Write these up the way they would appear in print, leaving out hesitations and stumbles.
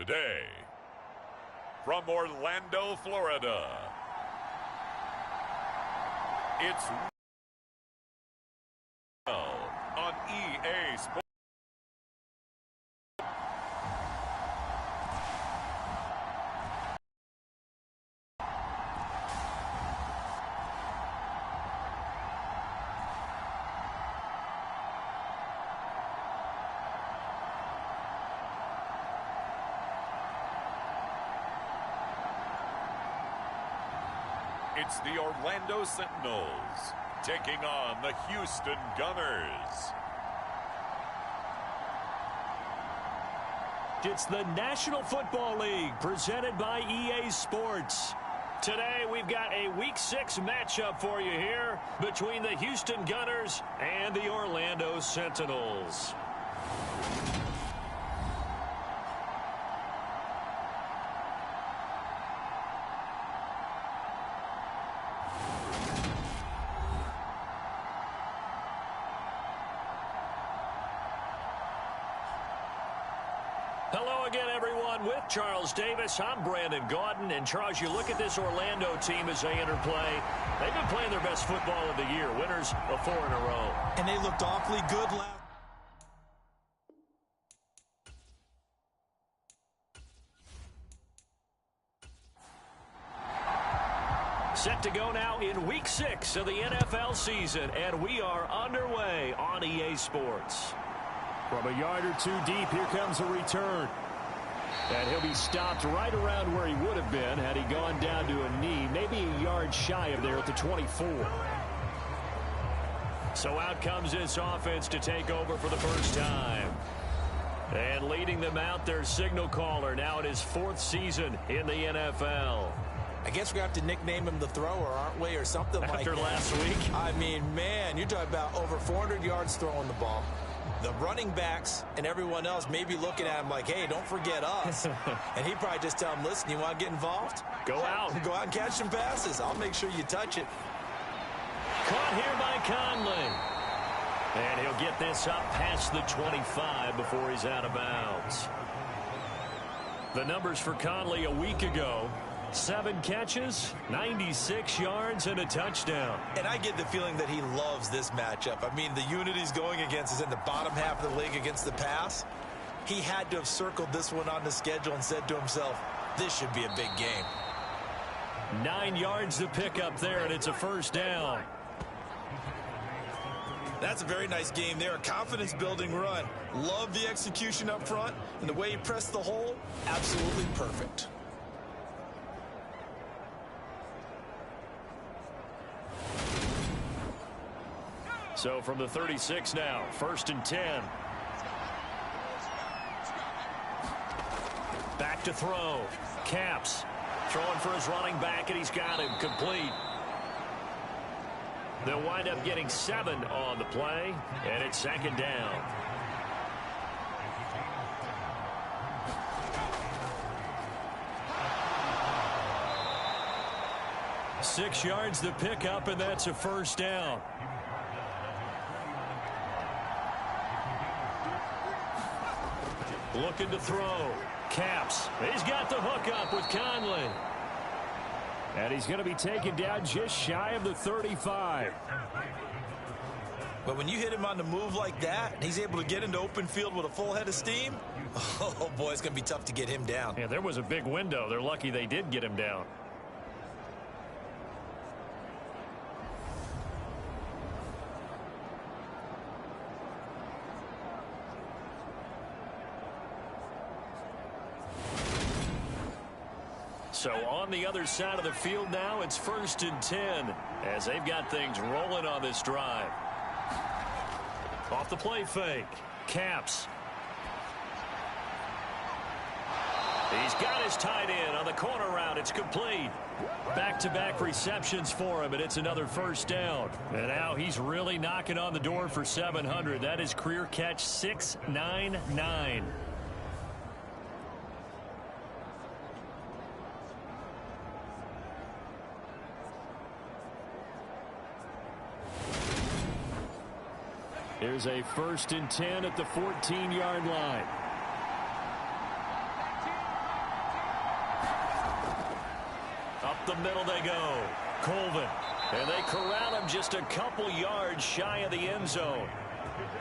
Today, from Orlando, Florida, it's on EA Sports. It's the Orlando Sentinels taking on the Houston Gunners. It's the National Football League presented by EA Sports. Today we've got a Week 6 matchup for you here between the Houston Gunners and the Orlando Sentinels. Hello again, everyone. With Charles Davis, I'm Brandon Gaudin. And, Charles, you look at this Orlando team as they interplay. They've been playing their best football of the year, winners of 4 in a row. And they looked awfully good Set to go now in Week 6 of the NFL season, and we are underway on EA Sports. From a yard or two deep, here comes a return. And he'll be stopped right around where he would have been had he gone down to a knee, maybe a yard shy of there at the 24. So out comes this offense to take over for the first time. And leading them out, their signal caller, now in his 4th season in the NFL. I guess we have to nickname him the thrower, aren't we, or something like that. After last week? I mean, man, you're talking about over 400 yards throwing the ball. The running backs and everyone else may be looking at him like, hey, don't forget us. And he'd probably just tell him, listen, you want to get involved? Go out. Go out and catch some passes. I'll make sure you touch it. Caught here by Conley. And he'll get this up past the 25 before he's out of bounds. The numbers for Conley a week ago: 7 catches, 96 yards, and a touchdown. And I get the feeling that he loves this matchup. I mean, the unit he's going against is in the bottom half of the league against the pass. He had to have circled this one on the schedule and said to himself, this should be a big game. 9 yards to pick up there, and it's a first down. That's a very nice game there. A confidence-building run. Love the execution up front, and the way he pressed the hole, absolutely perfect. So from the 36 now, 1st and 10. Back to throw. Caps throwing for his running back, and he's got him complete. They'll wind up getting 7 on the play, and it's 2nd down. Six yards to pick up, and that's a first down. Looking to throw. Caps. He's got the hook up with Conley. And he's going to be taken down just shy of the 35. But when you hit him on the move like that, and he's able to get into open field with a full head of steam, oh, boy, it's going to be tough to get him down. Yeah, there was a big window. They're lucky they did get him down. So on the other side of the field now, it's 1st and 10 as they've got things rolling on this drive. Off the play fake. Caps. He's got his tight end on the corner route. It's complete. Back-to-back receptions for him, and it's another first down. And now he's really knocking on the door for 700. That is career catch 699. Here's a 1st and 10 at the 14-yard line. Up the middle they go. Colvin. And they corral him just a couple yards shy of the end zone.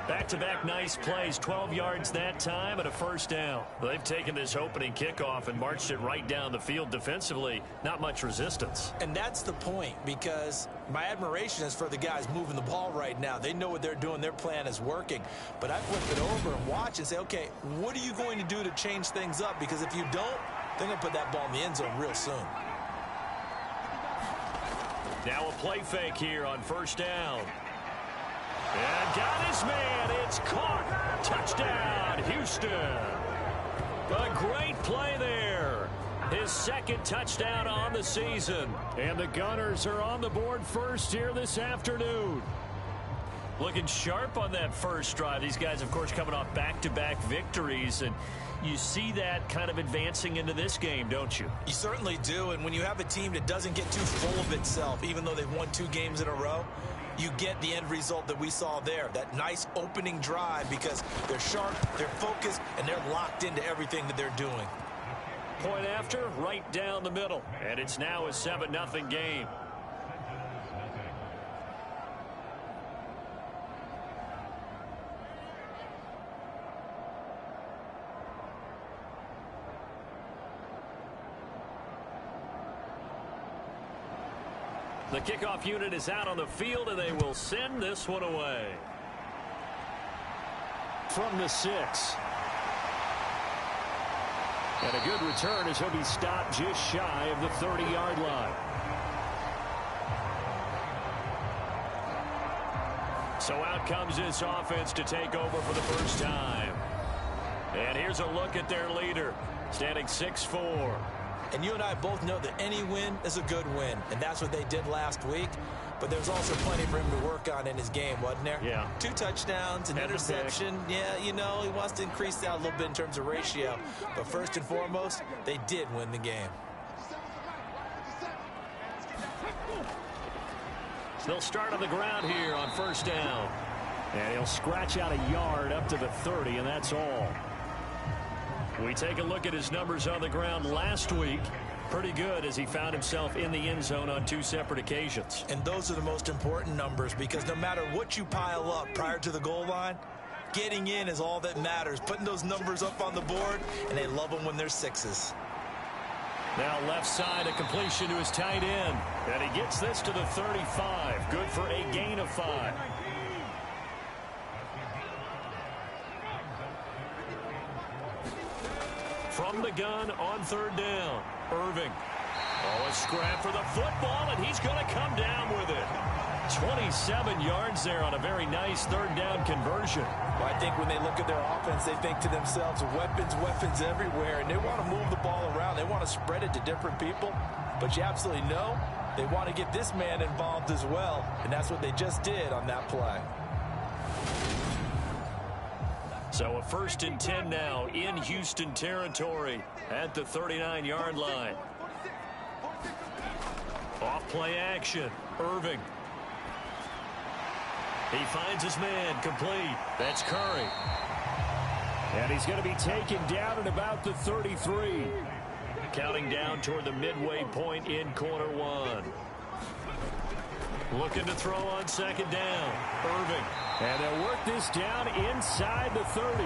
Back-to-back nice plays, 12 yards that time and a first down. They've taken this opening kickoff and marched it right down the field defensively. Not much resistance. And that's the point, because my admiration is for the guys moving the ball right now. They know what they're doing. Their plan is working. But I flip it over and watch and say, okay, what are you going to do to change things up? Because if you don't, they're going to put that ball in the end zone real soon. Now a play fake here on first down. And got his man. It's caught. Touchdown, Houston. A great play there. His second touchdown on the season. And the Gunners are on the board first here this afternoon. Looking sharp on that first drive. These guys, of course, coming off back-to-back victories. And you see that kind of advancing into this game, don't you? You certainly do. And when you have a team that doesn't get too full of itself, even though they've won 2 games in a row, you get the end result that we saw there. That nice opening drive, because they're sharp, they're focused, and they're locked into everything that they're doing. Point after, right down the middle. And it's now a 7-0 game. The kickoff unit is out on the field, and they will send this one away. From the 6. And a good return as he'll be stopped just shy of the 30-yard line. So out comes this offense to take over for the first time. And here's a look at their leader, standing 6'4". And you and I both know that any win is a good win, and that's what they did last week. But there's also plenty for him to work on in his game, wasn't there? Yeah. 2 touchdowns, an interception. Yeah, you know, he wants to increase that a little bit in terms of ratio. But first and foremost, they did win the game. They'll start on the ground here on first down. And he'll scratch out a yard up to the 30, and that's all. We take a look at his numbers on the ground last week. Pretty good, as he found himself in the end zone on 2 separate occasions. And those are the most important numbers, because no matter what you pile up prior to the goal line, getting in is all that matters. Putting those numbers up on the board, and they love them when they're 6s. Now left side, a completion to his tight end. And he gets this to the 35. Good for a gain of 5. From the gun on third down, Irving. Oh, a scrap for the football, and he's going to come down with it. 27 yards there on a very nice third down conversion. Well, I think when they look at their offense, they think to themselves, weapons, weapons everywhere, and they want to move the ball around. They want to spread it to different people, but you absolutely know they want to get this man involved as well, and that's what they just did on that play. So a 1st and 10 now in Houston territory at the 39-yard line. Off play action, Irving. He finds his man, complete. That's Curry. And he's going to be taken down at about the 33. Counting down toward the midway point in corner 1. Looking to throw on second down, Irving. And they'll work this down inside the 30.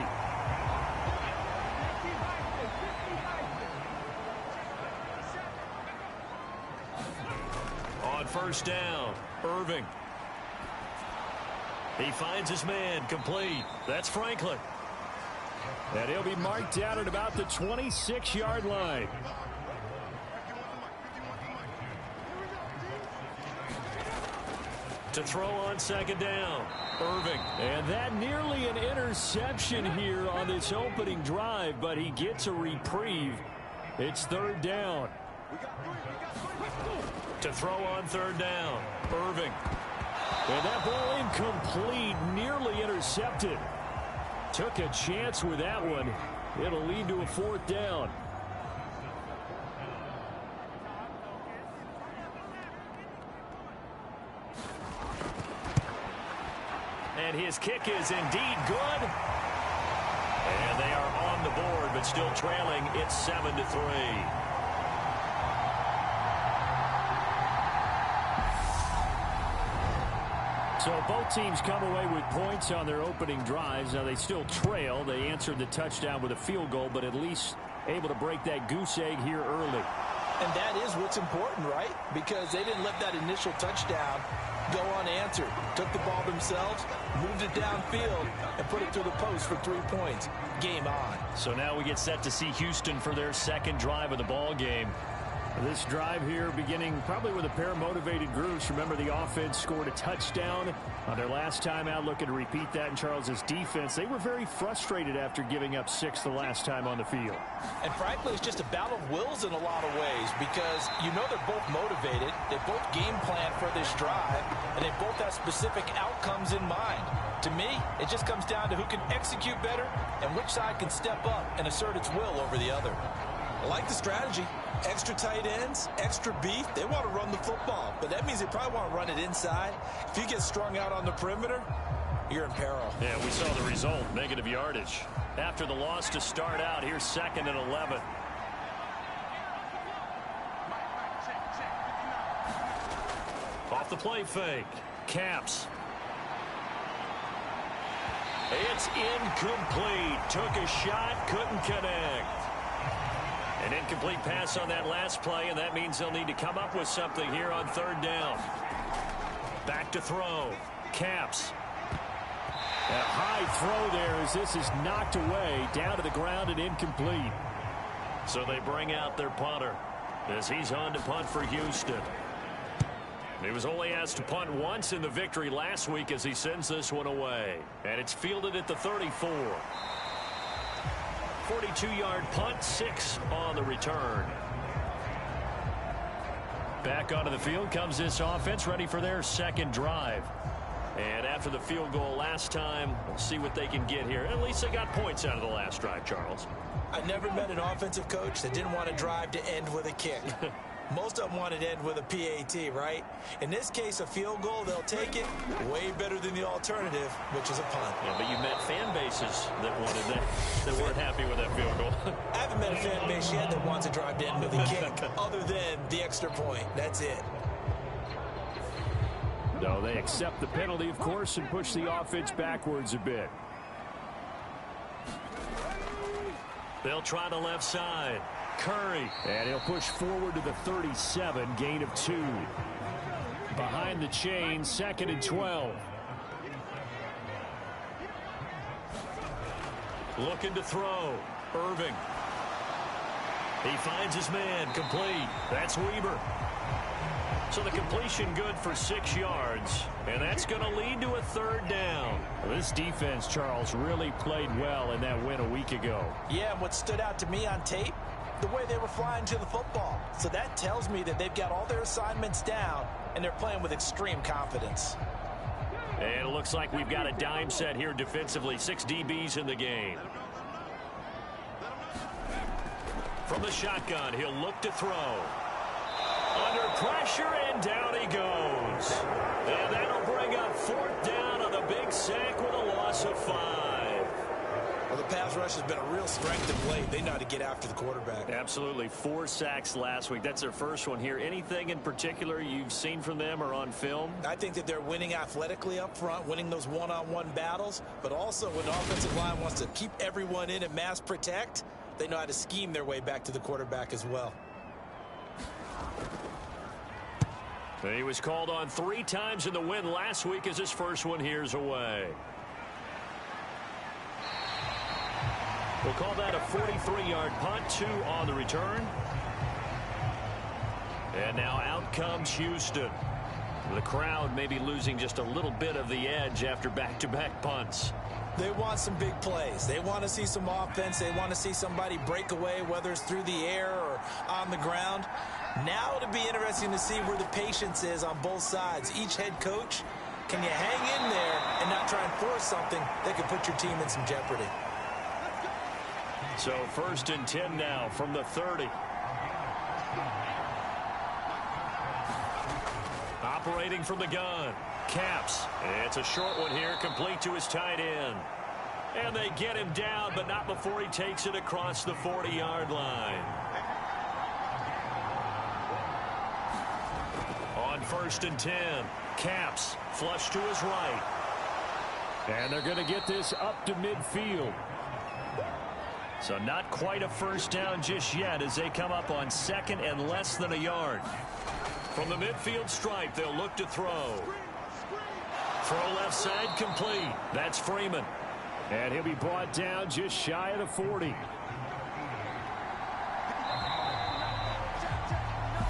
On first down, Irving. He finds his man, complete. That's Franklin. And he'll be marked down at about the 26-yard line. To throw on second down, Irving. And that nearly an interception here on this opening drive, but he gets a reprieve. It's third down. To throw on third down, Irving. And that ball incomplete, nearly intercepted. Took a chance with that one. It'll lead to a 4th down. And his kick is indeed good. And they are on the board, but still trailing. It's 7-3. So both teams come away with points on their opening drives. Now they still trail. They answered the touchdown with a field goal, but at least able to break that goose egg here early. And that is what's important, right? Because they didn't let that initial touchdown go unanswered. Took the ball themselves, moved it downfield, and put it through the post for 3 points. Game on. So now we get set to see Houston for their second drive of the ball game. This drive here beginning probably with a pair of motivated groups. Remember, the offense scored a touchdown on their last time out. Looking to repeat that in Charles's defense. They were very frustrated after giving up 6 the last time on the field. And frankly, it's just a battle of wills in a lot of ways because you know they're both motivated. They both game plan for this drive, and they both have specific outcomes in mind. To me, it just comes down to who can execute better and which side can step up and assert its will over the other. I like the strategy. Extra tight ends, extra beef. They want to run the football, but that means they probably want to run it inside. If you get strung out on the perimeter, you're in peril. Yeah, we saw the result, negative yardage. After the loss to start out, here's 2nd and 11. Off the play fake. Caps. It's incomplete. Took a shot, couldn't connect. An incomplete pass on that last play, and that means they'll need to come up with something here on 3rd down. Back to throw. Caps. A high throw there as this is knocked away, down to the ground and incomplete. So they bring out their punter as he's on to punt for Houston. He was only asked to punt once in the victory last week as he sends this one away. And it's fielded at the 34. 42-yard punt, 6 on the return. Back onto the field comes this offense, ready for their second drive. And after the field goal last time, we'll see what they can get here. At least they got points out of the last drive, Charles. I never met an offensive coach that didn't want to drive to end with a kick. Most of them wanted to end with a PAT, right? In this case, a field goal, they'll take it. Way better than the alternative, which is a punt. Yeah, but you met fan bases that wanted that weren't happy with that field goal. I haven't met a fan base yet that wants to drive to end with a kick other than the extra point. That's it. No, they accept the penalty, of course, and push the offense backwards a bit. They'll try the left side. Curry. And he'll push forward to the 37, gain of 2. Behind the chain, 2nd and 12. Looking to throw. Irving. He finds his man, complete. That's Weber. So the completion good for 6 yards, and that's going to lead to a 3rd down. This defense, Charles, really played well in that win a week ago. Yeah, and what stood out to me on tape, the way they were flying to the football. So that tells me that they've got all their assignments down, and they're playing with extreme confidence. And it looks like we've got a dime set here defensively. 6 DBs in the game. From the shotgun, he'll look to throw. Under pressure, and down he goes. And that'll bring up 4th down on the big sack with a loss of 5. Well, the pass rush has been a real strength of late. They know how to get after the quarterback. Absolutely. 4 sacks last week. That's their first one here. Anything in particular you've seen from them or on film? I think that they're winning athletically up front, winning those one-on-one battles, but also when the offensive line wants to keep everyone in and mass protect, they know how to scheme their way back to the quarterback as well. He was called on 3 times in the win last week as his first one here's away. We'll call that a 43-yard punt, 2 on the return. And now out comes Houston. The crowd may be losing just a little bit of the edge after back-to-back punts. They want some big plays. They want to see some offense. They want to see somebody break away, whether it's through the air or on the ground. Now it'll be interesting to see where the patience is on both sides. Each head coach, can you hang in there and not try and force something that could put your team in some jeopardy? So 1st and 10 now from the 30. Operating from the gun. Caps. It's a short one here, complete to his tight end. And they get him down, but not before he takes it across the 40-yard line. On first and 10. Caps flush to his right. And they're going to get this up to midfield. So not quite a first down just yet as they come up on second and less than a yard. From the midfield stripe, they'll look to throw. Throw left side complete. That's Freeman. And he'll be brought down just shy of the 40.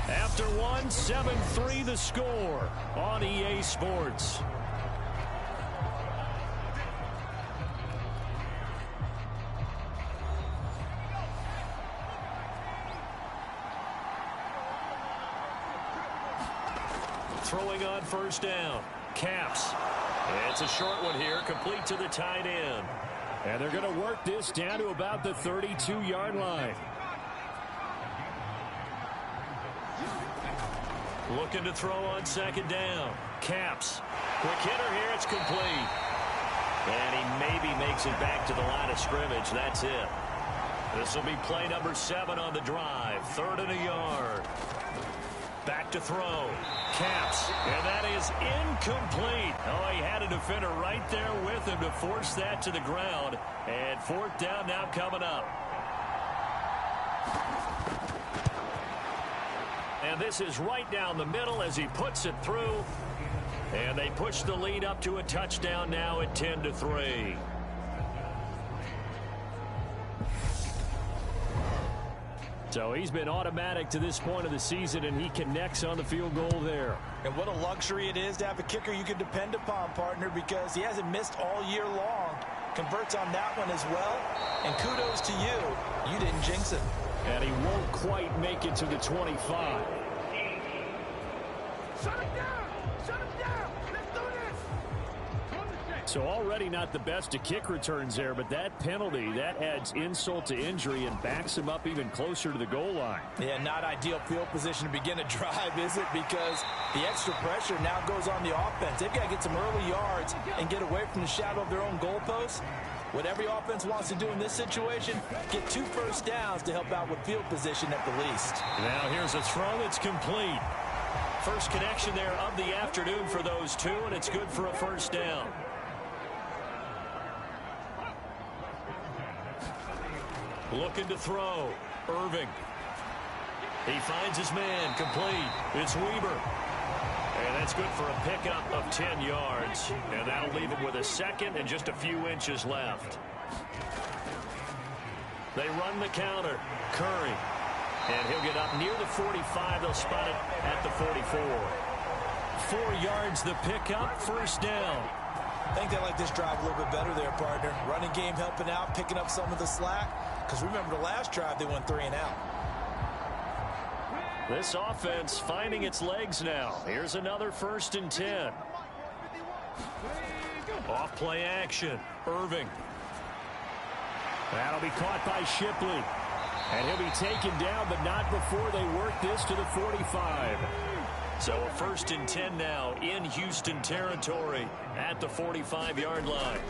After one, 7-3 the score on EA Sports. Throwing on first down. Caps. It's a short one here, complete to the tight end. And they're going to work this down to about the 32-yard line. Looking to throw on second down. Caps. Quick hitter here, it's complete. And he maybe makes it back to the line of scrimmage. That's it. This will be play number 7 on the drive. 3rd and a yard. Back to throw. Caps. And that is incomplete. Oh, he had a defender right there with him to force that to the ground. And 4th down now coming up. And this is right down the middle as he puts it through. And they push the lead up to a touchdown now at 10-3. So he's been automatic to this point of the season, and he connects on the field goal there. And what a luxury it is to have a kicker you can depend upon, partner, because he hasn't missed all year long. Converts on that one as well. And kudos to you. You didn't jinx it. And he won't quite make it to the 25. Shut him down! Shut him down! Let's do this! So already not the best of kick returns there, but that penalty, that adds insult to injury and backs him up even closer to the goal line. Yeah, not ideal field position to begin a drive, is it? Because the extra pressure now goes on the offense. They've got to get some early yards and get away from the shadow of their own goalposts. What every offense wants to do in this situation, get 2 first downs to help out with field position at the least. Now here's a throw that's complete. First connection there of the afternoon for those two, and it's good for a first down. Looking to throw. Irving. He finds his man. Complete. It's Weber. And that's good for a pickup of 10 yards. And that'll leave him with a second and just a few inches left. They run the counter. Curry. And he'll get up near the 45. They'll spot it at the 44. 4 yards the pickup. First down. I think they like this drive a little bit better there, partner. Running game helping out, picking up some of the slack. Because remember the last drive, they went 3 and out. This offense finding its legs now. Here's another 1st and 10. Off play action. Irving. That'll be caught by Shipley. And he'll be taken down, but not before they work this to the 45. So a 1st and 10 now in Houston territory at the 45-yard line.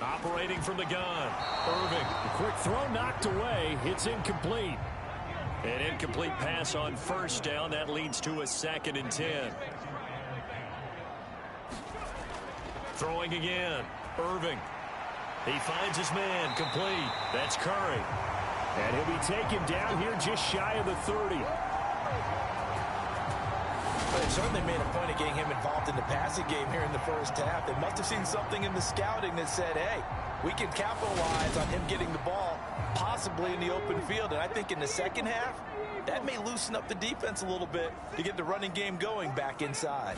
Operating from the gun. Irving. A quick throw knocked away. It's incomplete. An incomplete pass on first down. That leads to a 2nd and 10. Throwing again. Irving. He finds his man. Complete. That's Curry. And he'll be taken down here just shy of the 30. They certainly made a point of getting him involved in the passing game here in the first half. They must have seen something in the scouting that said, hey, we can capitalize on him getting the ball possibly in the open field. And I think in the second half, that may loosen up the defense a little bit to get the running game going back inside.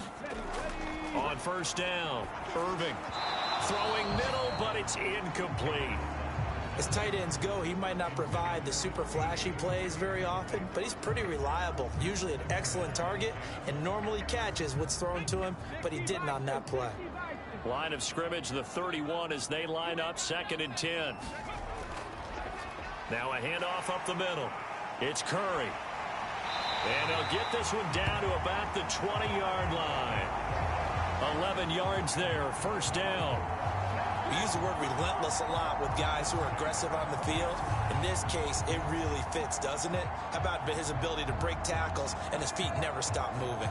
On first down, Irving throwing middle, but it's incomplete. As tight ends go, he might not provide the super flashy plays very often, but he's pretty reliable. Usually an excellent target and normally catches what's thrown to him, but he didn't on that play. Line of scrimmage, the 31 as they line up 2nd and 10. Now a handoff up the middle. It's Curry. And they'll get this one down to about the 20-yard line. 11 yards there, first down. We use the word relentless a lot with guys who are aggressive on the field. In this case, it really fits, doesn't it? How about his ability to break tackles and his feet never stop moving?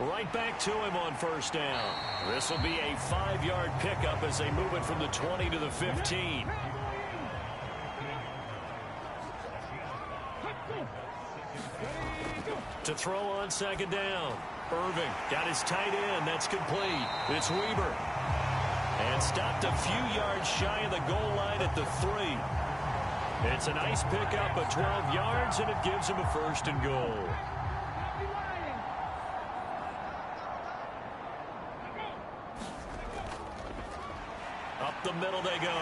Right back to him on first down. This will be a 5-yard pickup as they move it from the 20 to the 15. To throw on second down. Irving got his tight end. That's complete. It's Weber. And stopped a few yards shy of the goal line at the 3. It's a nice pickup of 12 yards, and it gives him a first and goal. Up the middle they go.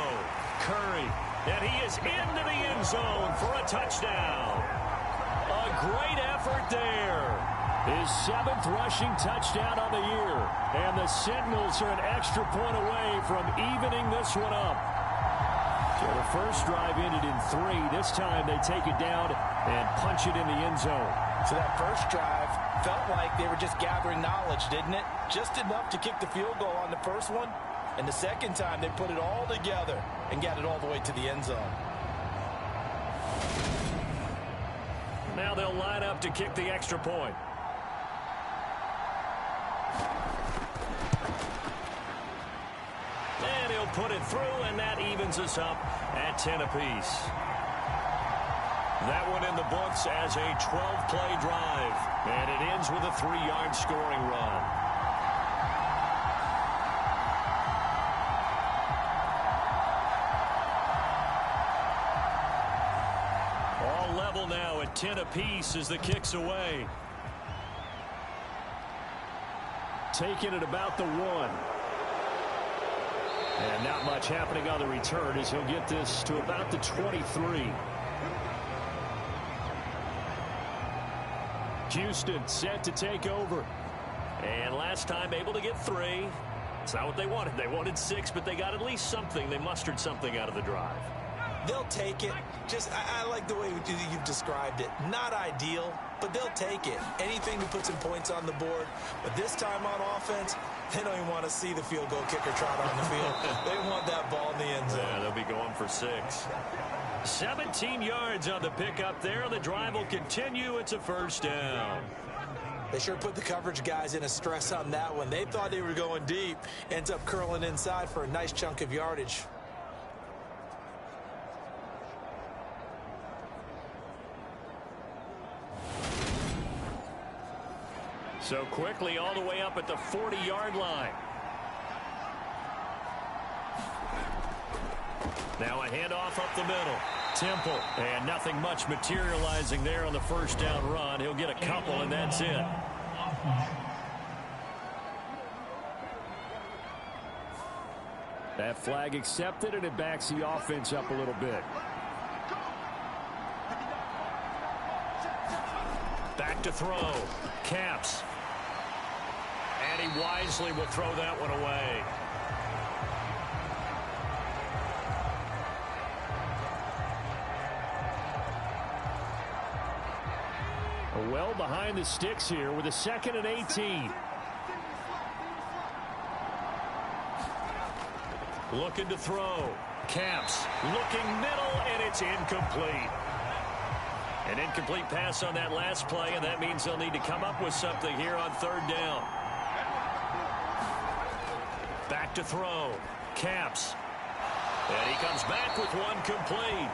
Curry. And he is into the end zone for a touchdown. A great effort there. His 7th rushing touchdown on the year. And the Sentinels are an extra point away from evening this one up. So the first drive ended in 3. This time they take it down and punch it in the end zone. So that first drive felt like they were just gathering knowledge, didn't it? Just enough to kick the field goal on the first one. And the second time they put it all together and got it all the way to the end zone. Now they'll line up to kick the extra point. And he'll put it through, and that evens us up at 10 apiece. That one in the books as a 12-play drive. And it ends with a 3-yard scoring run. All level now at 10 apiece as the kick's away. Taking it about the 1. And not much happening on the return as he'll get this to about the 23. Houston set to take over. And last time able to get 3. It's not what they wanted. They wanted 6, but they got at least something. They mustered something out of the drive. They'll take it. I like the way you've described it. Not ideal, but they'll take it. Anything to put some points on the board. But this time on offense, they don't even want to see the field goal kicker trot on the field. They want that ball in the end zone. Yeah, they'll be going for 6. 17 yards on the pickup there. The drive will continue. It's a first down. They sure put the coverage guys in a stress on that one. They thought they were going deep. Ends up curling inside for a nice chunk of yardage. So quickly all the way up at the 40-yard line. Now a handoff up the middle. Temple. And nothing much materializing there on the first down run. He'll get a couple, and that's it. That flag accepted, and it backs the offense up a little bit. Back to throw. Caps. And he wisely will throw that one away. Well behind the sticks here with a 2nd and 18. Looking to throw. Caps. Looking middle, and it's incomplete. An incomplete pass on that last play, and that means they'll need to come up with something here on 3rd down. Back to throw. Caps. And he comes back with one complete.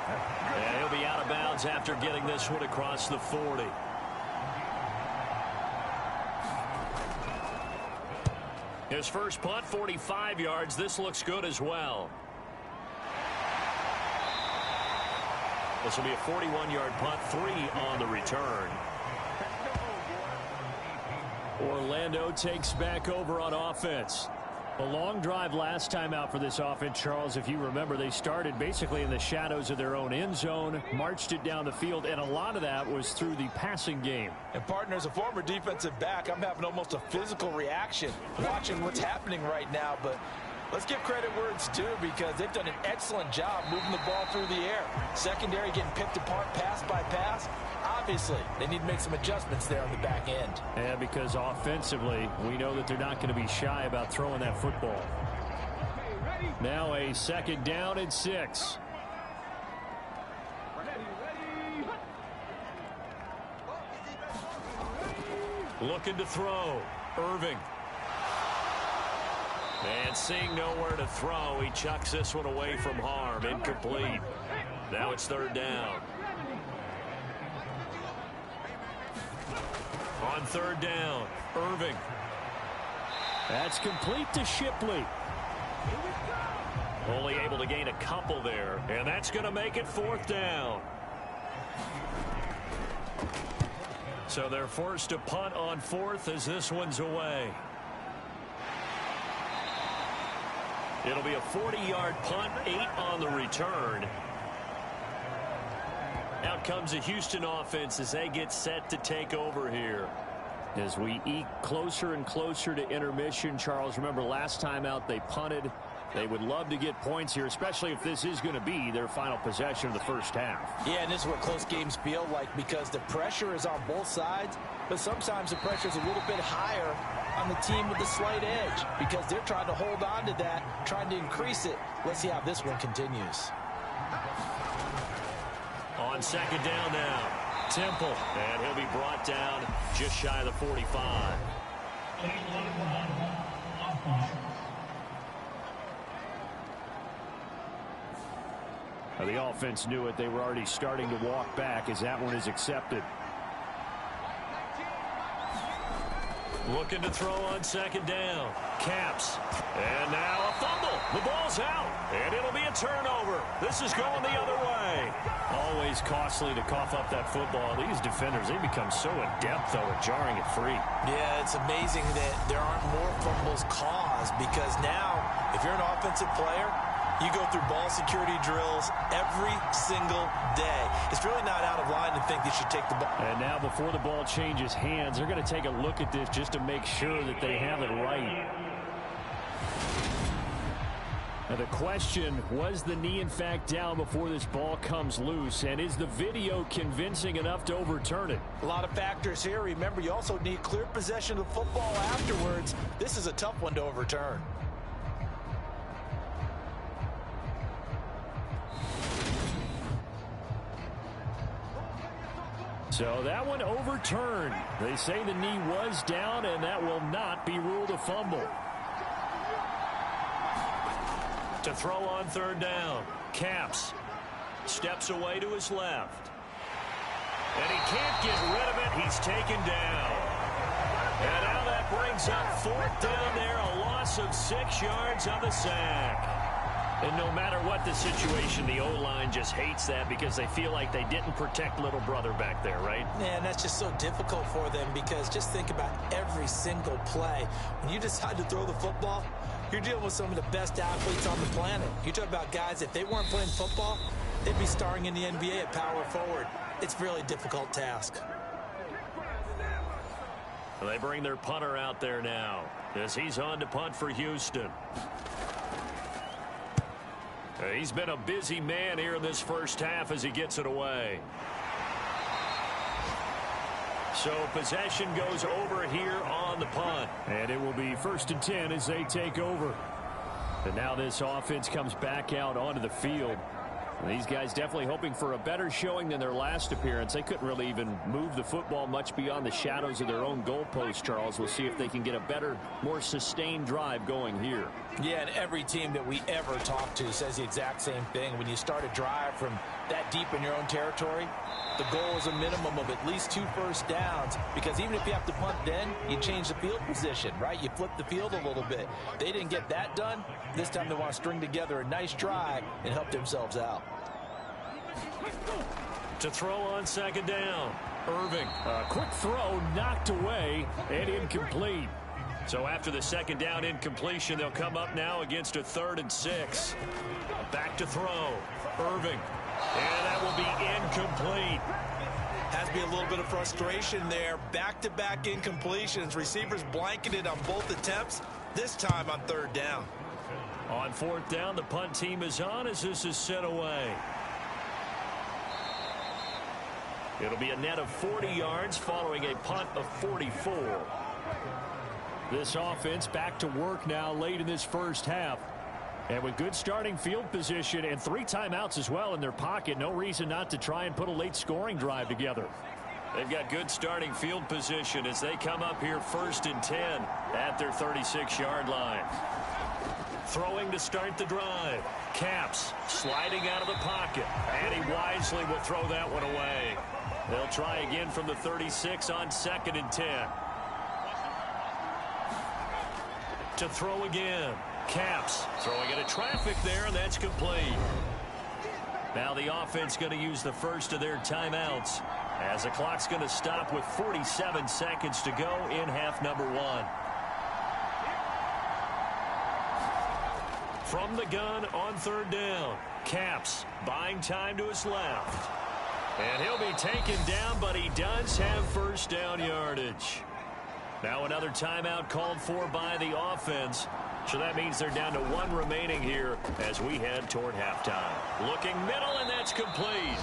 And he'll be out of bounds after getting this one across the 40. His first punt, 45 yards. This looks good as well. This will be a 41-yard punt, 3 on the return. Orlando takes back over on offense. A long drive last time out for this offense, Charles. If you remember, they started basically in the shadows of their own end zone, marched it down the field, and a lot of that was through the passing game. And, partner, as a former defensive back, I'm having almost a physical reaction watching what's happening right now. But let's give credit where it's due, because they've done an excellent job moving the ball through the air. Secondary getting picked apart pass by pass. Obviously, they need to make some adjustments there on the back end. Yeah, because offensively, we know that they're not going to be shy about throwing that football. Now a 2nd down and 6. Looking to throw. Irving. And seeing nowhere to throw, he chucks this one away from harm. Incomplete. Now it's third down. On third down, Irving. That's complete to Shipley. Only able to gain a couple there, and that's going to make it fourth down. So they're forced to punt on fourth as this one's away. It'll be a 40-yard punt, 8 on the return. Out comes the Houston offense as they get set to take over here. As we eke closer and closer to intermission, Charles, remember last time out they punted. They would love to get points here, especially if this is going to be their final possession of the first half. Yeah, and this is what close games feel like because the pressure is on both sides, but sometimes the pressure is a little bit higher on the team with the slight edge because they're trying to hold on to that, trying to increase it. Let's see how this one continues. On second down now, Temple, and he'll be brought down just shy of the 45. The offense knew it. They were already starting to walk back as that one is accepted. Looking to throw on second down. Caps. And now a fumble. The ball's out. And it'll be a turnover. This is going the other way. Always costly to cough up that football. These defenders, they become so adept, though, at jarring it free. Yeah, it's amazing that there aren't more fumbles caused because now, if you're an offensive player, you go through ball security drills every single day. It's really not out of line to think they should take the ball. And now before the ball changes hands, they're going to take a look at this just to make sure that they have it right. Now the question, was the knee in fact down before this ball comes loose? And is the video convincing enough to overturn it? A lot of factors here. Remember, you also need clear possession of the football afterwards. This is a tough one to overturn. So that one overturned. They say the knee was down, and that will not be ruled a fumble. To throw on third down, Caps steps away to his left. And he can't get rid of it. He's taken down. And now that brings up fourth down there, a loss of 6 yards on the sack. And no matter what the situation, the O-line just hates that because they feel like they didn't protect little brother back there, right? Man, that's just so difficult for them because just think about every single play. When you decide to throw the football, you're dealing with some of the best athletes on the planet. You talk about guys, if they weren't playing football, they'd be starring in the NBA at power forward. It's a really difficult task. They bring their punter out there now as he's on to punt for Houston. He's been a busy man here in this first half as he gets it away. So possession goes over here on the punt. And it will be 1st and 10 as they take over. And now this offense comes back out onto the field. And these guys definitely hoping for a better showing than their last appearance. They couldn't really even move the football much beyond the shadows of their own goalpost, Charles. We'll see if they can get a better, more sustained drive going here. Yeah, and every team that we ever talk to says the exact same thing. When you start a drive from that deep in your own territory, the goal is a minimum of at least 2 first downs because even if you have to punt then, you change the field position, right? You flip the field a little bit. They didn't get that done. This time they want to string together a nice drive and help themselves out. To throw on second down, Irving. A quick throw knocked away and incomplete. So after the second down incompletion, they'll come up now against a 3rd and 6. Back to throw, Irving. And that will be incomplete. Has to be a little bit of frustration there. Back-to-back incompletions. Receivers blanketed on both attempts, this time on 3rd down. On 4th down, the punt team is on as this is sent away. It'll be a net of 40 yards following a punt of 44. This offense back to work now late in this first half. And with good starting field position and 3 timeouts as well in their pocket, no reason not to try and put a late scoring drive together. They've got good starting field position as they come up here 1st and 10 at their 36-yard line. Throwing to start the drive. Capps sliding out of the pocket. And he wisely will throw that one away. They'll try again from the 36 on 2nd and 10. To throw again. Capps throwing into traffic there, and that's complete. Now the offense going to use the first of their timeouts as the clock's going to stop with 47 seconds to go in half number 1. From the gun on 3rd down, Capps buying time to his left. And he'll be taken down, but he does have first down yardage. Now another timeout called for by the offense. So that means they're down to 1 remaining here as we head toward halftime. Looking middle, and that's complete.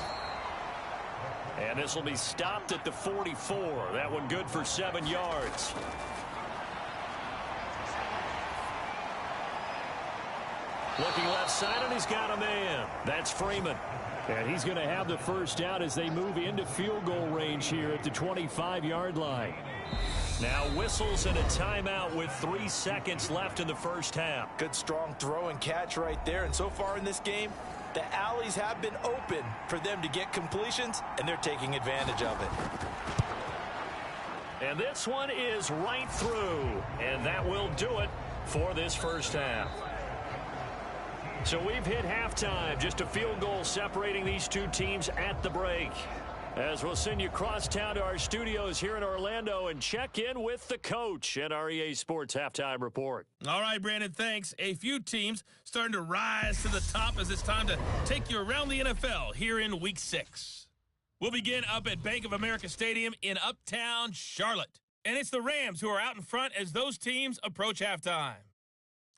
And this will be stopped at the 44. That one good for 7 yards. Looking left side, and he's got a man. That's Freeman. And he's going to have the first down as they move into field goal range here at the 25-yard line. Now whistles and a timeout with 3 seconds left in the first half. Good strong throw and catch right there. And so far in this game, the alleys have been open for them to get completions, and they're taking advantage of it. And this one is right through. And that will do it for this first half. So we've hit halftime. Just a field goal separating these two teams at the break. As we'll send you across town to our studios here in Orlando and check in with the coach at our EA Sports Halftime Report. All right, Brandon, thanks. A few teams starting to rise to the top as it's time to take you around the NFL here in Week 6. We'll begin up at Bank of America Stadium in Uptown Charlotte. And it's the Rams who are out in front as those teams approach halftime.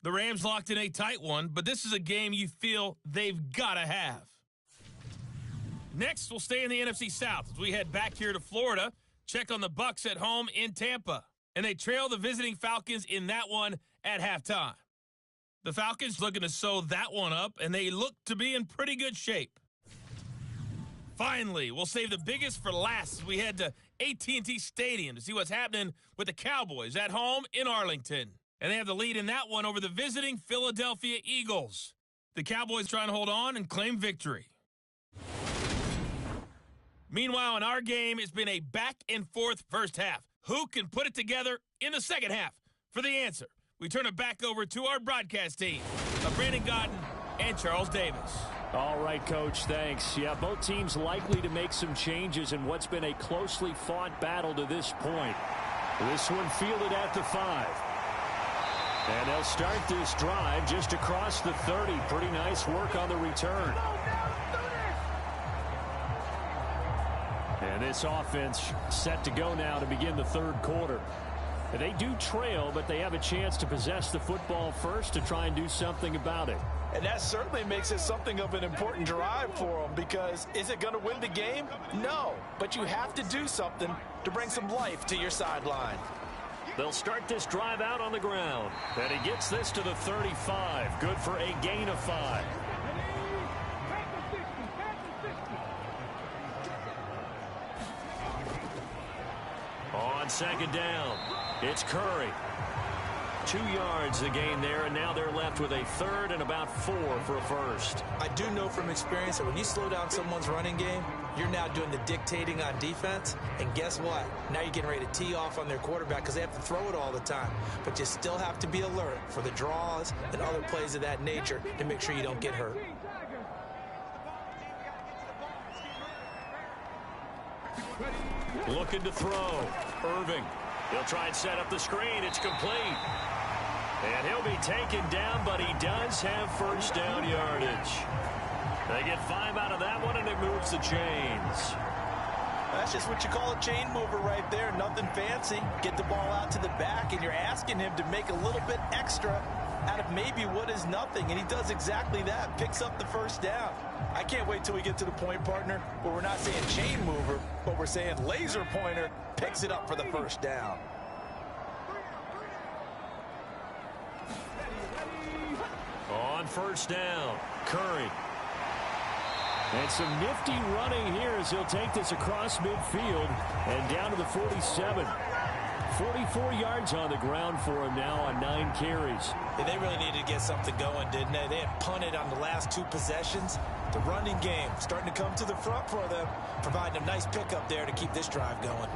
The Rams locked in a tight one, but this is a game you feel they've got to have. Next, we'll stay in the NFC South as we head back here to Florida, check on the Bucs at home in Tampa. And they trail the visiting Falcons in that one at halftime. The Falcons looking to sew that one up, and they look to be in pretty good shape. Finally, we'll save the biggest for last as we head to AT&T Stadium to see what's happening with the Cowboys at home in Arlington. And they have the lead in that one over the visiting Philadelphia Eagles. The Cowboys trying to hold on and claim victory. Meanwhile, in our game, it's been a back-and-forth first half. Who can put it together in the second half? For the answer, we turn it back over to our broadcast team of Brandon Godden and Charles Davis. All right, Coach, thanks. Yeah, both teams likely to make some changes in what's been a closely fought battle to this point. This one fielded at the 5. And they'll start this drive just across the 30. Pretty nice work on the return. And this offense set to go now to begin the third quarter. They do trail, but they have a chance to possess the football first to try and do something about it. And that certainly makes it something of an important drive for them, because is it going to win the game? No, but you have to do something to bring some life to your sideline. They'll start this drive out on the ground. And he gets this to the 35. Good for a gain of 5. On second down, it's Curry. 2 yards the gain there, and now they're left with a third and about 4 for a first. I do know from experience that when you slow down someone's running game, you're now doing the dictating on defense, and guess what? Now you're getting ready to tee off on their quarterback because they have to throw it all the time. But you still have to be alert for the draws and other plays of that nature to make sure you don't get hurt. Looking to throw. Irving. He'll try and set up the screen. It's complete. And he'll be taken down, but he does have first down yardage. They get 5 out of that one, and it moves the chains. That's just what you call a chain mover right there. Nothing fancy. Get the ball out to the back, and you're asking him to make a little bit extra out of maybe what is nothing, and he does exactly that. Picks up the first down. I can't wait till we get to the point, partner, where we're not saying chain mover, but we're saying laser pointer picks it up for the first down. On first down, Curry. And some nifty running here as he'll take this across midfield and down to the 47. 44 yards on the ground for him now on 9 carries. Yeah, they really needed to get something going, didn't they? They had punted on the last 2 possessions. The running game starting to come to the front for them, providing a nice pickup there to keep this drive going.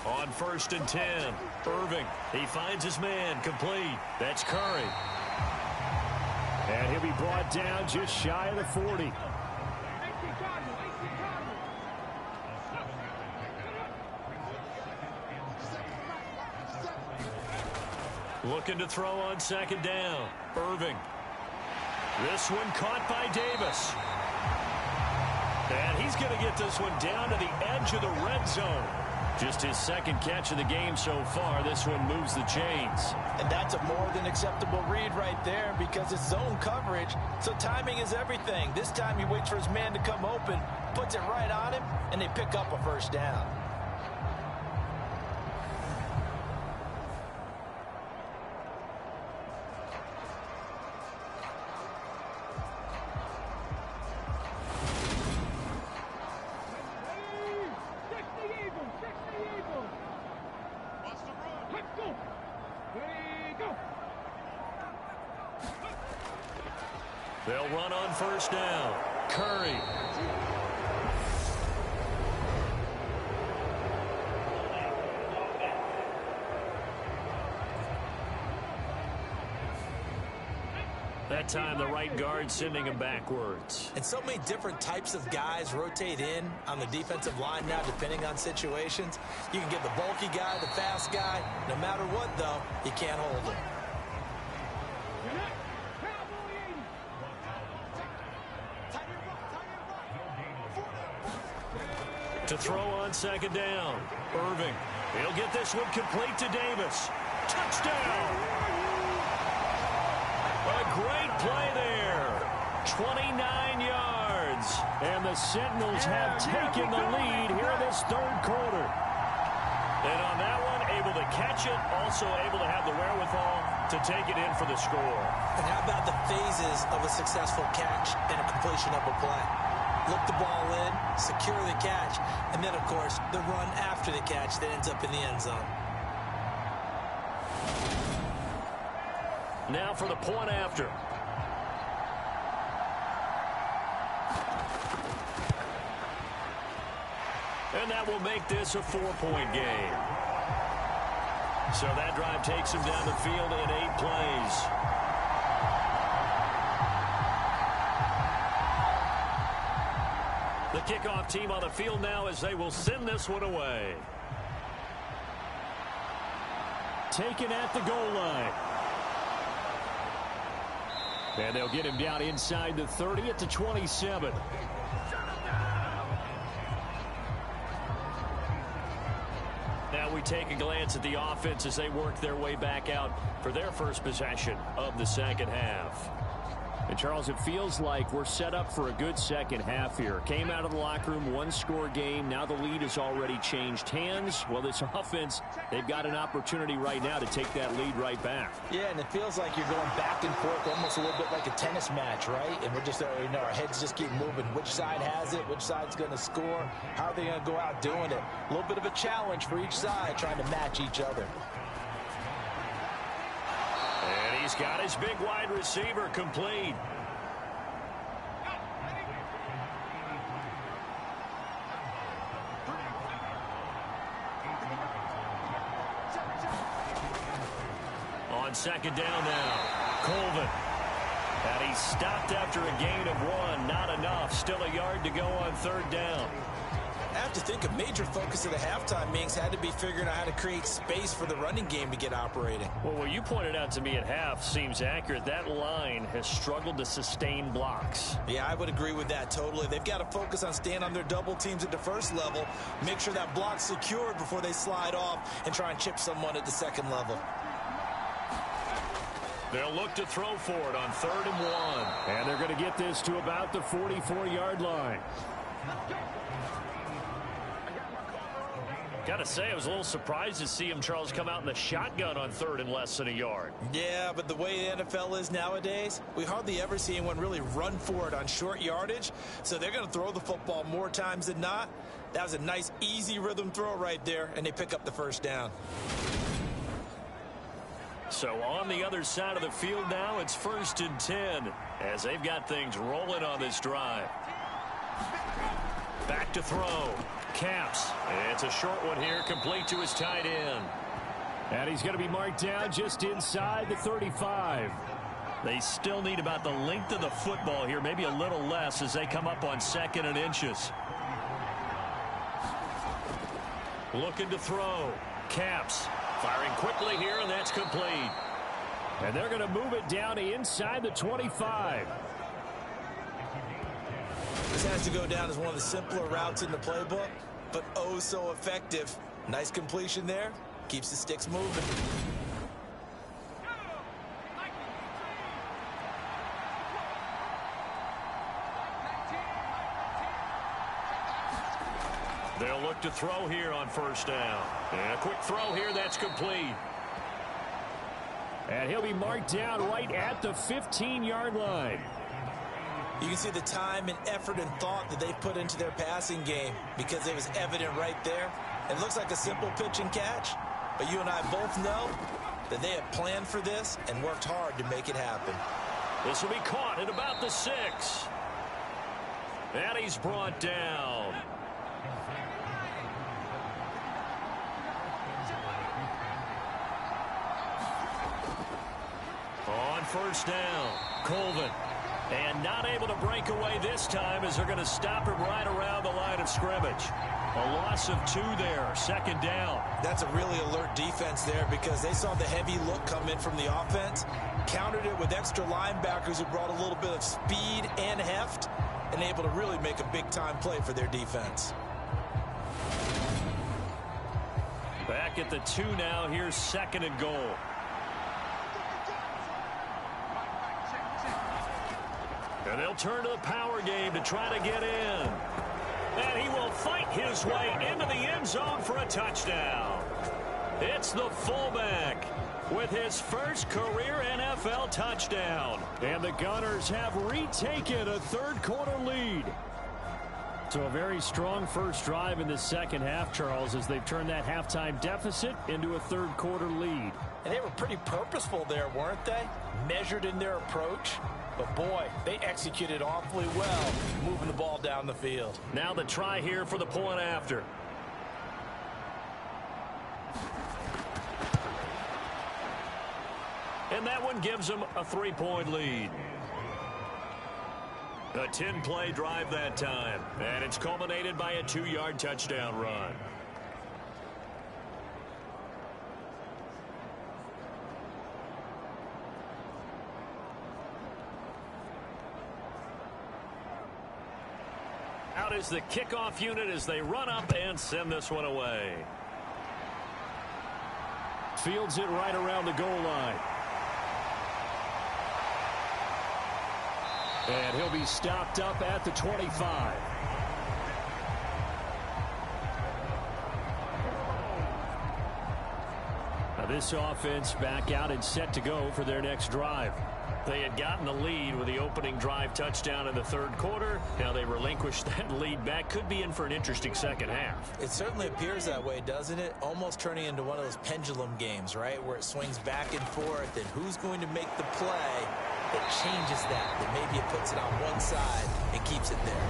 On 1st and 10, Irving. He finds his man, complete. That's Curry. And he'll be brought down just shy of the 40. Looking to throw on 2nd down. Irving. This one caught by Davis. And he's going to get this one down to the edge of the red zone. Just his 2nd catch of the game so far. This one moves the chains. And that's a more than acceptable read right there because it's zone coverage, so timing is everything. This time he waits for his man to come open, puts it right on him, and they pick up a 1st down. They'll run on 1st down. Curry. That time the right guard sending him backwards. And so many different types of guys rotate in on the defensive line now depending on situations. You can get the bulky guy, the fast guy. No matter what, though, you can't hold him. To throw on 2nd down. Irving. He'll get this one complete to Davis. Touchdown! A great play there. 29 yards. And the Sentinels have taken the lead here in this 3rd quarter. And on that one, able to catch it, also able to have the wherewithal to take it in for the score. And how about the phases of a successful catch and a completion of a play? Look the ball in, secure the catch, and then, of course, the run after the catch that ends up in the end zone. Now for the point after. And that will make this a 4-point game. So that drive takes him down the field in 8 plays. The kickoff team on the field now as they will send this one away. Taken at the goal line. And they'll get him down inside the 30 at the 27. Now we take a glance at the offense as they work their way back out for their first possession of the 2nd half. And, Charles, it feels like we're set up for a good 2nd half here. Came out of the locker room, 1-score game. Now the lead has already changed hands. Well, this offense, they've got an opportunity right now to take that lead right back. Yeah, and it feels like you're going back and forth almost a little bit like a tennis match, right? And we're just, our heads just keep moving. Which side has it? Which side's going to score? How are they going to go out doing it? A little bit of a challenge for each side trying to match each other. And he's got his big wide receiver complete. On 2nd down now, Colvin. And he's stopped after a gain of 1. Not enough. Still a yard to go on 3rd down. I have to think a major focus of the halftime meetings had to be figuring out how to create space for the running game to get operating. Well, what you pointed out to me at half seems accurate. That line has struggled to sustain blocks. Yeah, I would agree with that totally. They've got to focus on staying on their double teams at the 1st level, make sure that block's secured before they slide off and try and chip someone at the 2nd level. They'll look to throw for it on 3rd and 1. And they're going to get this to about the 44-yard line. Gotta say, I was a little surprised to see him, Charles, come out in the shotgun on 3rd and less than a yard. Yeah, but the way the NFL is nowadays, we hardly ever see anyone really run for it on short yardage. So they're going to throw the football more times than not. That was a nice, easy rhythm throw right there, and they pick up the first down. So on the other side of the field now, it's 1st and 10 as they've got things rolling on this drive. Back to throw. Caps. It's a short one here, complete to his tight end. And he's going to be marked down just inside the 35. They still need about the length of the football here, maybe a little less as they come up on 2nd and inches. Looking to throw. Caps. Firing quickly here, and that's complete. And they're going to move it down inside the 25. This has to go down as one of the simpler routes in the playbook, but oh so effective. Nice completion there. Keeps the sticks moving. They'll look to throw here on 1st down. And a quick throw here, that's complete. And he'll be marked down right at the 15-yard line. You can see the time and effort and thought that they've put into their passing game because it was evident right there. It looks like a simple pitch and catch, but you and I both know that they have planned for this and worked hard to make it happen. This will be caught at about the 6. And he's brought down. On 1st down, Colvin. And not able to break away this time as they're going to stop him right around the line of scrimmage. A loss of 2 there, 2nd down. That's a really alert defense there because they saw the heavy look come in from the offense, countered it with extra linebackers who brought a little bit of speed and heft, and able to really make a big-time play for their defense. Back at the 2 now, here's 2nd and goal. And they'll turn to the power game to try to get in. And he will fight his way into the end zone for a touchdown. It's the fullback with his first career NFL touchdown. And the Gunners have retaken a 3rd quarter lead. So a very strong first drive in the second half, Charles, as they've turned that halftime deficit into a 3rd quarter lead. And they were pretty purposeful there, weren't they? Measured in their approach. But, boy, they executed awfully well, moving the ball down the field. Now the try here for the point after. And that one gives them a 3-point lead. A 10-play drive that time. And it's culminated by a 2-yard touchdown run. Out is the kickoff unit as they run up and send this one away. Fields it right around the goal line. And he'll be stopped up at the 25. Now this offense back out and set to go for their next drive. They had gotten the lead with the opening drive touchdown in the 3rd quarter. Now they relinquished that lead back. Could be in for an interesting second half. It certainly appears that way, doesn't it? Almost turning into one of those pendulum games, right? Where it swings back and forth, and who's going to make the play that changes that maybe it puts it on one side and keeps it there.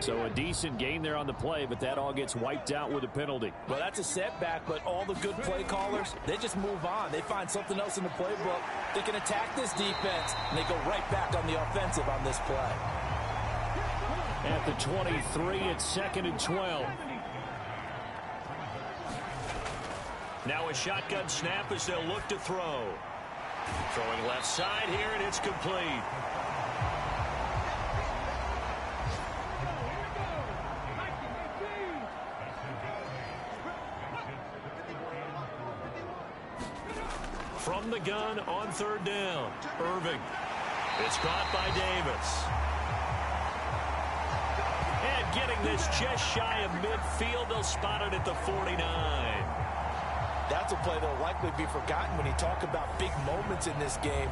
So a decent gain there on the play, but that all gets wiped out with a penalty. Well, that's a setback, but all the good play callers, they just move on. They find something else in the playbook. They can attack this defense, and they go right back on the offensive on this play. At the 23, it's 2nd and 12. Now a shotgun snap as they'll look to throw. Throwing left side here, and it's complete. From the gun on 3rd down, Irving. It's caught by Davis. And getting this just shy of midfield, they'll spot it at the 49. That's a play that will likely be forgotten when you talk about big moments in this game.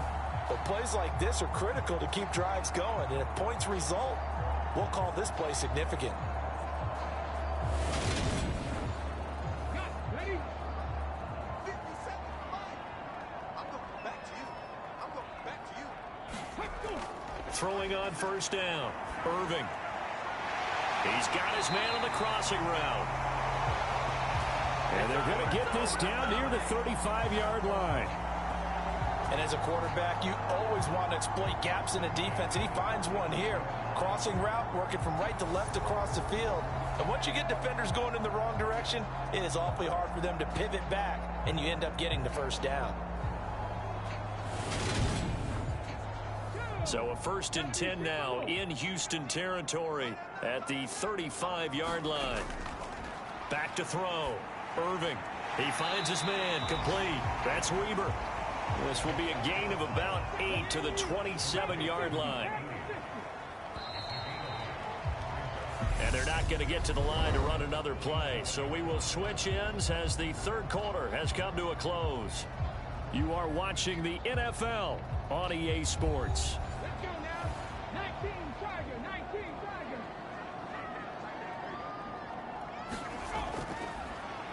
But plays like this are critical to keep drives going. And if points result, we'll call this play significant. Ready? 50 seconds left. I'm going back to you. I'm going back to you. Let's go. Throwing on 1st down, Irving. He's got his man on the crossing route. And they're going to get this down near the 35-yard line. And as a quarterback, you always want to exploit gaps in a defense, and he finds one here. Crossing route, working from right to left across the field. And once you get defenders going in the wrong direction, it is awfully hard for them to pivot back, and you end up getting the 1st down. So a 1st and 10 now in Houston territory at the 35-yard line. Back to throw. Irving. He finds his man. Complete. That's Weber. This will be a gain of about 8 to the 27-yard line. And they're not going to get to the line to run another play. So we will switch ends as the 3rd quarter has come to a close. You are watching the NFL on EA Sports. Let's go now. 19 Tiger. 19 Tiger.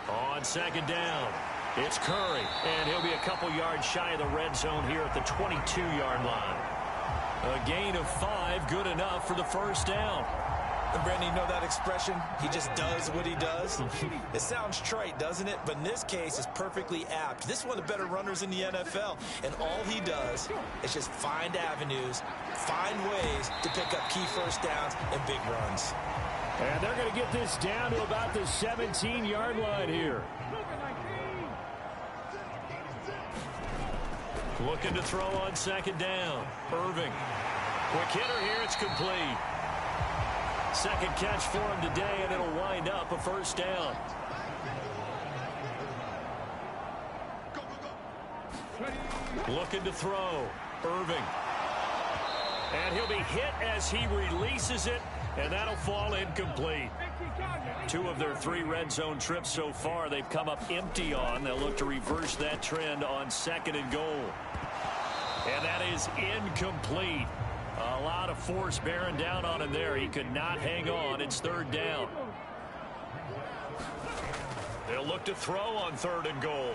On 2nd down, it's Curry, and he'll be a couple yards shy of the red zone here at the 22-yard line. A gain of 5, good enough for the 1st down. And Brandon, you know that expression? He just does what he does. It sounds trite, doesn't it? But in this case, it's perfectly apt. This is one of the better runners in the NFL, and all he does is just find avenues, find ways to pick up key 1st downs and big runs. And they're going to get this down to about the 17-yard line here. Looking to throw on 2nd down. Irving. Quick hitter here. It's complete. 2nd catch for him today, and it'll wind up a 1st down. Looking to throw. Irving. And he'll be hit as he releases it, and that'll fall incomplete. 2 of their 3 red zone trips so far they've come up empty on. They'll look to reverse that trend on 2nd and goal. And that is incomplete. A lot of force bearing down on him there. He could not hang on. It's 3rd down. They'll look to throw on 3rd and goal.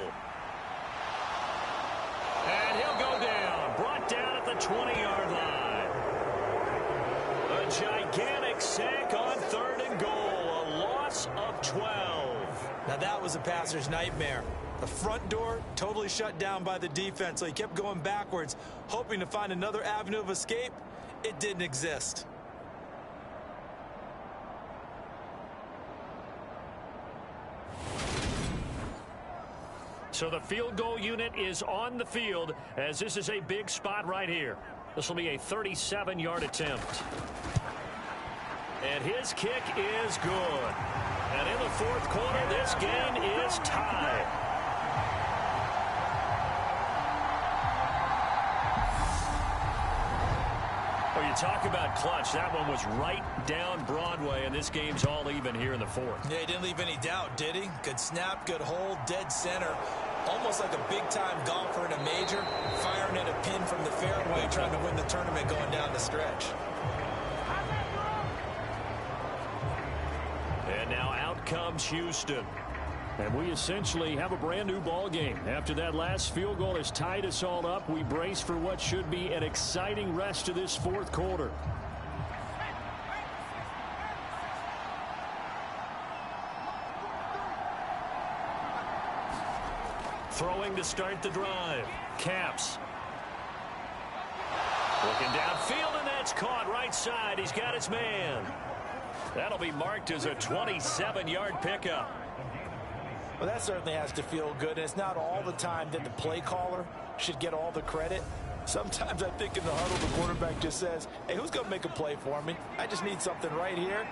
And he'll go down. Brought down at the 20-yard line. A gigantic sack on 3rd and goal. A loss of 12. Now that was a passer's nightmare. The front door totally shut down by the defense, so he kept going backwards, hoping to find another avenue of escape. It didn't exist. So the field goal unit is on the field as this is a big spot right here. This will be a 37-yard attempt. And his kick is good. And in the 4th quarter, this game is tied. Well, you talk about clutch. That one was right down Broadway, and this game's all even here in the 4th. Yeah, he didn't leave any doubt, did he? Good snap, good hold, dead center. Almost like a big-time golfer in a major, firing at a pin from the fairway, trying to win the tournament going down the stretch. And now out comes Houston. And we essentially have a brand-new ball game. After that last field goal has tied us all up, we brace for what should be an exciting rest of this 4th quarter. Throwing to start the drive. Caps. Looking downfield, and that's caught right side. He's got his man. That'll be marked as a 27-yard pickup. Well, that certainly has to feel good. And it's not all the time that the play caller should get all the credit. Sometimes I think in the huddle, the quarterback just says, hey, who's going to make a play for me? I just need something right here.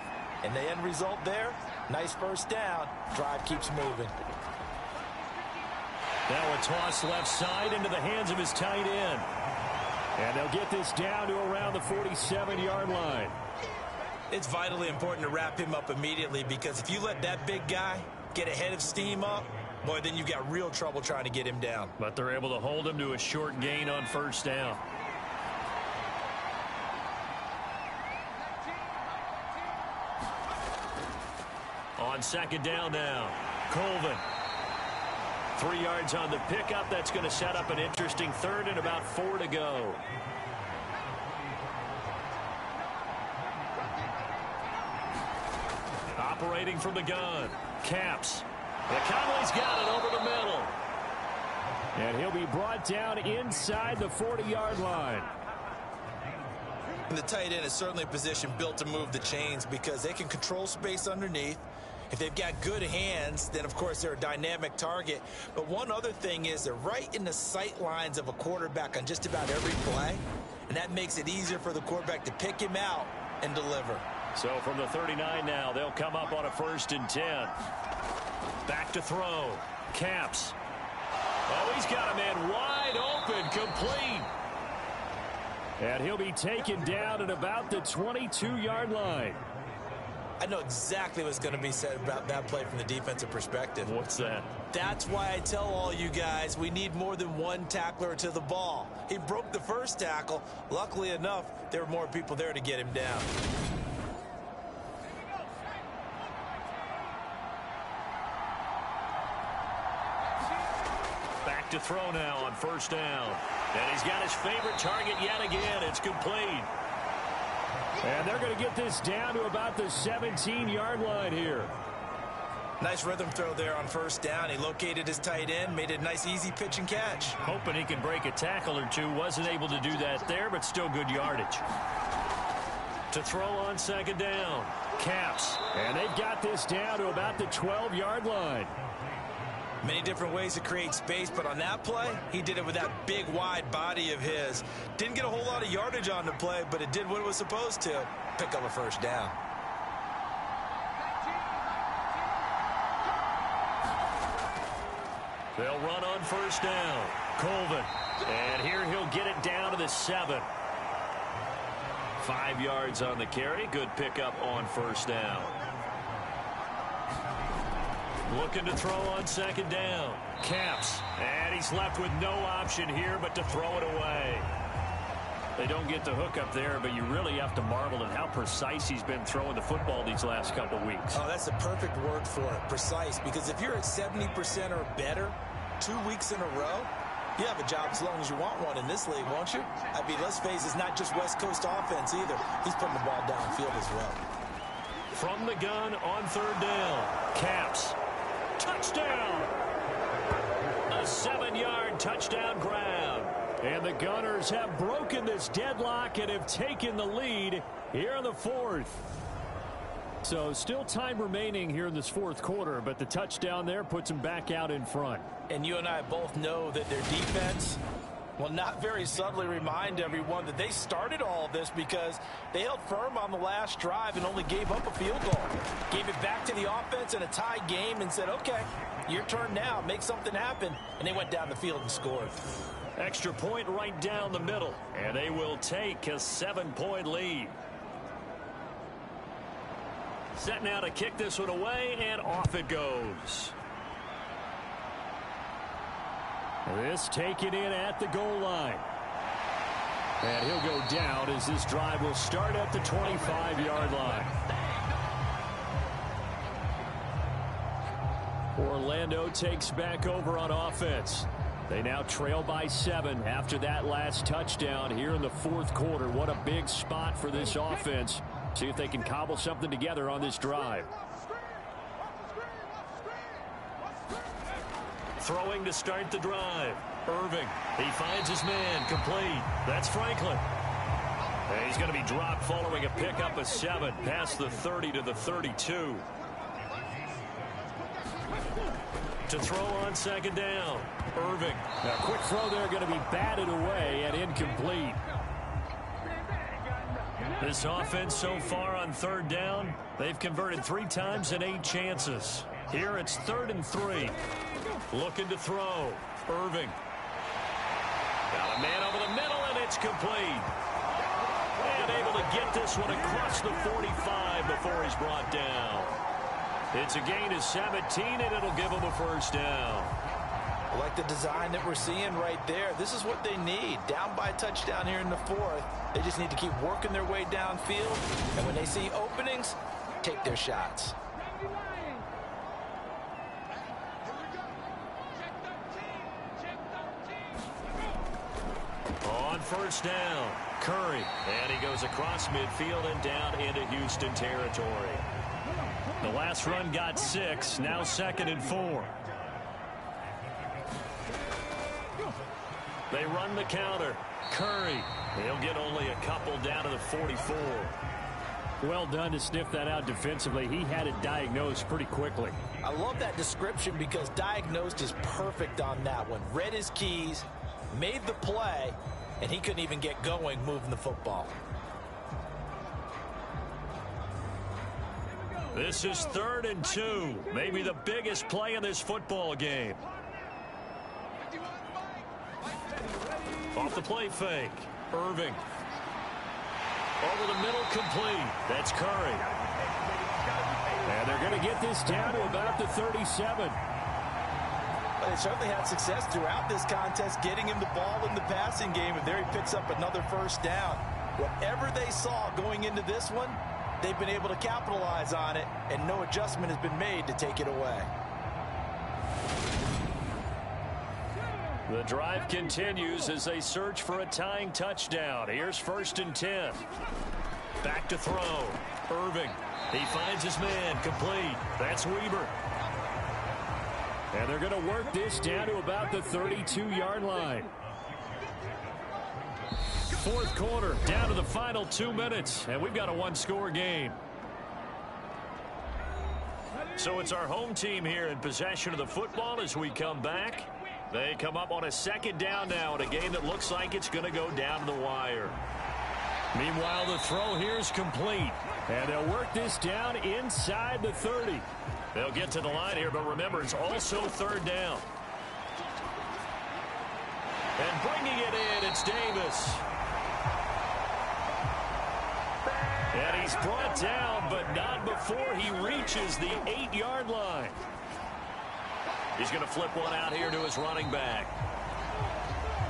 And the end result there, nice 1st down. Drive keeps moving. Now a toss left side into the hands of his tight end. And they'll get this down to around the 47-yard line. It's vitally important to wrap him up immediately, because if you let that big guy get ahead of steam up, boy, then you've got real trouble trying to get him down. But they're able to hold him to a short gain on first down. On second down now, Colvin. 3 yards on the pickup. That's going to set up an interesting third and about 4 to go. Operating from the gun, Caps. And Conley's got it over the middle. And he'll be brought down inside the 40-yard line. The tight end is certainly a position built to move the chains, because they can control space underneath. If they've got good hands, then, of course, they're a dynamic target. But one other thing is they're right in the sight lines of a quarterback on just about every play, and that makes it easier for the quarterback to pick him out and deliver. So from the 39 now, they'll come up on a 1st and 10. Back to throw. Caps. Oh, he's got a man wide open, complete. And he'll be taken down at about the 22-yard line. I know exactly what's going to be said about that play from the defensive perspective. What's that? That's why I tell all you guys we need more than one tackler to the ball. He broke the first tackle. Luckily enough, there were more people there to get him down. Back to throw now on first down. And he's got his favorite target yet again. It's complete. And they're going to get this down to about the 17-yard line here. Nice rhythm throw there on first down. He located his tight end, made it a nice easy pitch and catch. Hoping he can break a tackle or two. Wasn't able to do that there, but still good yardage. To throw on second down. Caps. And they've got this down to about the 12-yard line. Many different ways to create space, but on that play, he did it with that big, wide body of his. Didn't get a whole lot of yardage on the play, but it did what it was supposed to. Pick up a first down. They'll run on first down. Colvin. And here he'll get it down to the 7. 5 yards on the carry. Good pickup on first down. Looking to throw on second down. Caps. And he's left with no option here but to throw it away. They don't get the hook up there, but you really have to marvel at how precise he's been throwing the football these last couple weeks. Oh, that's the perfect word for it, precise. Because if you're at 70% or better 2 weeks in a row, you have a job as long as you want one in this league, won't you? I mean, let's face it, it's not just West Coast offense either. He's putting the ball downfield as well. From the gun on third down. Caps. Touchdown! A 7-yard touchdown grab. And the Gunners have broken this deadlock and have taken the lead here in the 4th. So still time remaining here in this 4th quarter, but the touchdown there puts them back out in front. And you and I both know that their defense will not very subtly remind everyone that they started all of this because they held firm on the last drive and only gave up a field goal. Gave it back to the offense in a tie game and said, okay, your turn now, make something happen. And they went down the field and scored. Extra point right down the middle, and they will take a 7-point lead. Set now to kick this one away, and off it goes. This taken in at the goal line. And he'll go down as this drive will start at the 25-yard line. Orlando takes back over on offense. They now trail by 7 after that last touchdown here in the 4th quarter. What a big spot for this offense. See if they can cobble something together on this drive. Throwing to start the drive. Irving. He finds his man. Complete. That's Franklin. And he's going to be dropped following a pickup of 7 past the 30 to the 32. To throw on second down. Irving. Now, quick throw there going to be batted away and incomplete. This offense so far on third down, they've converted 3 times in 8 chances. Here it's 3rd and 3. Looking to throw. Irving. Got a man over the middle, and it's complete. And able to get this one across the 45 before he's brought down. It's a gain of 17, and it'll give him a first down. I like the design that we're seeing right there. This is what they need. Down by a touchdown here in the fourth. They just need to keep working their way downfield. And when they see openings, take their shots. On first down, Curry. And he goes across midfield and down into Houston territory. The last run got 6, now 2nd and 4. They run the counter. Curry. He'll get only a couple down to the 44. Well done to sniff that out defensively. He had it diagnosed pretty quickly. I love that description because diagnosed is perfect on that one. Read his keys, made the play, and he couldn't even get going moving the football. This is 3rd and 2. Maybe the biggest play in this football game. Off the play fake. Irving. Over the middle, complete. That's Curry. And they're going to get this down to about the 37. But they certainly had success throughout this contest getting him the ball in the passing game, and there he picks up another first down. Whatever they saw going into this one, they've been able to capitalize on it, and no adjustment has been made to take it away. The drive continues as they search for a tying touchdown. Here's 1st and 10. Back to throw. Irving. He finds his man. Complete. That's Weber. And they're going to work this down to about the 32-yard line. 4th quarter, down to the final 2 minutes, and we've got a one-score game. So it's our home team here in possession of the football as we come back. They come up on a 2nd down now in a game that looks like it's going to go down to the wire. Meanwhile, the throw here is complete. And they'll work this down inside the 30. They'll get to the line here, but remember, it's also 3rd down. And bringing it in, it's Davis. And he's brought down, but not before he reaches the 8-yard line. He's going to flip one out here to his running back.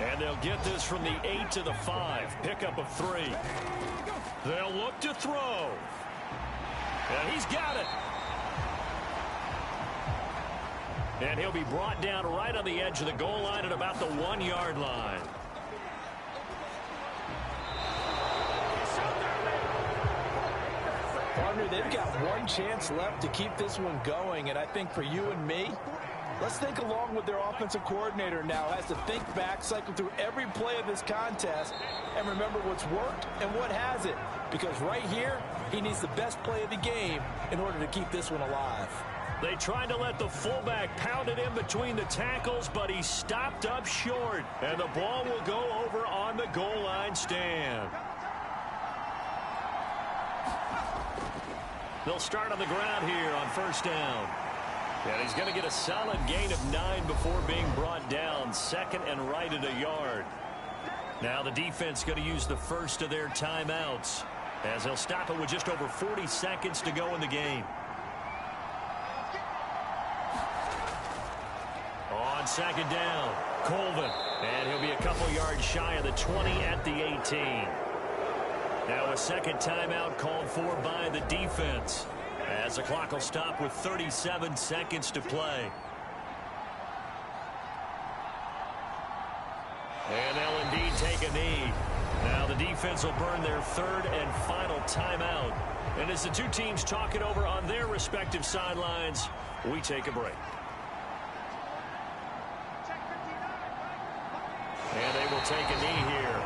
And they'll get this from the 8 to the 5. Pickup of 3. They'll look to throw. And he's got it. And he'll be brought down right on the edge of the goal line at about the 1-yard line. Partner, they've got one chance left to keep this one going, and I think for you and me, let's think along with their offensive coordinator now. Has to think back, cycle through every play of this contest, and remember what's worked and what hasn't. Because right here, he needs the best play of the game in order to keep this one alive. They tried to let the fullback pound it in between the tackles, but he stopped up short. And the ball will go over on the goal line stand. They'll start on the ground here on 1st down. And he's going to get a solid gain of 9 before being brought down. 2nd and right at a yard. Now the defense going to use the first of their timeouts as they'll stop it with just over 40 seconds to go in the game. On 2nd down, Colvin. And he'll be a couple yards shy of the 20 at the 18. Now a 2nd timeout called for by the defense, as the clock will stop with 37 seconds to play. And they'll indeed take a knee. Now the defense will burn their 3rd and final timeout. And as the two teams talk it over on their respective sidelines, we take a break. And they will take a knee here.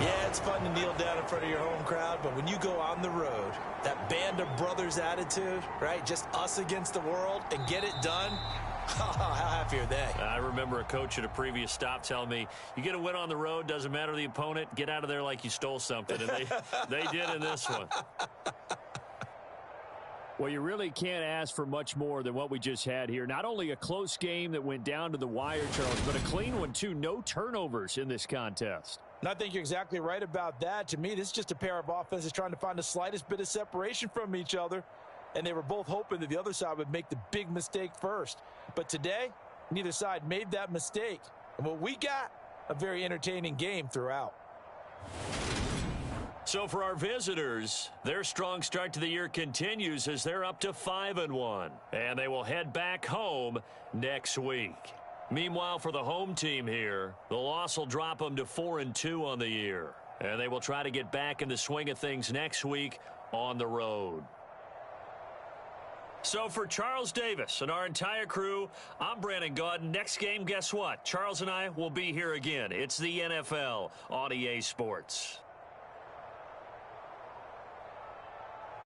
Yeah, it's fun to kneel down in front of your home crowd, but when you go on the road, that band of brothers attitude, right, just us against the world, and get it done, how happy are they? I remember a coach at a previous stop telling me, you get a win on the road, doesn't matter the opponent, get out of there like you stole something. And they did in this one. Well, you really can't ask for much more than what we just had here. Not only a close game that went down to the wire, Charles, but a clean one, too. No turnovers in this contest. And I think you're exactly right about that. To me, this is just a pair of offenses trying to find the slightest bit of separation from each other. And they were both hoping that the other side would make the big mistake first. But today, neither side made that mistake. And what we got, a very entertaining game throughout. So for our visitors, their strong start to the year continues as they're up to 5-1. And they will head back home next week. Meanwhile, for the home team here, the loss will drop them to 4-2 on the year. And they will try to get back in the swing of things next week on the road. So for Charles Davis and our entire crew, I'm Brandon Gaudin. Next game, guess what? Charles and I will be here again. It's the NFL on EA Sports.